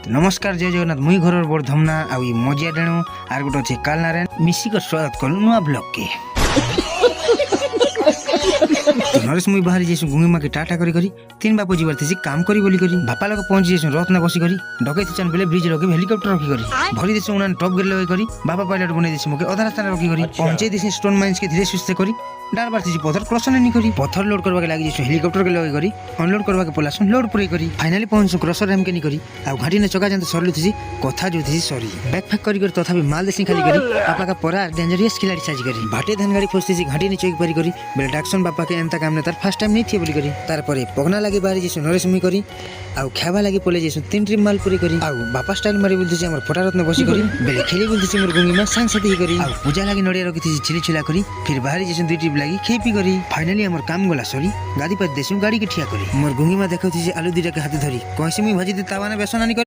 तो नमस्कार जय जगन्नाथ मुई घर बड़ धमना आउ मजिया डेणु आर गोटे अच्छे काल नारायण मिसिक स्वागत कलु नुआ ब्लॉग के तो नरेश मुई बाहरी जेसु गुंगी माके टाटा करी करी तीन बापू जीवार थी काम करी बोली करी बापा लोग पहुंच जेसु रत्ना बसी करी डकै थी चन बेले ब्रिज लगे हेलीकॉप्टर रखी करी भरी देसु उनान टॉप गियर लगे करी बाबा पायलट बने देसु मके अधा रास्ता रखी करी पहुंचे देसु स्टोन माइंस के धीरे सुस्ते करी डार बार थी पत्थर क्रॉसन नहीं करी पत्थर लोड करवा के लागी जेसु हेलीकॉप्टर के लगे करी अनलोड करवा के पोलासु लोड पुरे करी फाइनली पहुंचु क्रॉसर रैम के नहीं करी आ घाटी ने चका जंत सरलु थी कथा जो थी सॉरी बैक पैक करी कर तथापि माल देसी खाली करी आपा का परा डेंजरियस खिलाड़ी साजी करी भाटे धान गाड़ी फसती सी घाटी ने चौक परी करी बेल डाक्सन बापा के एंता काम ने तार फर्स्ट टाइम नहीं थी बोली करी तार परे पगना लागी बाहरी जेसु नरेश मुई करी आ खावा लागी पोले जेसु तीन ट्रिप माल पूरी करी आ बापा स्टाइल मारी बोलती छी हमर फोटा रत्न बसी करी बेले खेली बोलती छी मोर गुंगी में सांग साथी करी आ पूजा लागी नडिया रखी थी छिली छिला करी फिर बाहरी जेसु दुई ट्रिप लागी खेपी करी फाइनली हमर काम गला सरी गाड़ी पर देसु गाड़ी के ठिया करी मोर गुंगी में देखौ थी आलू दुटा के हाथ धरी कहसी मुई भजी दे तावा ने बेसन आनी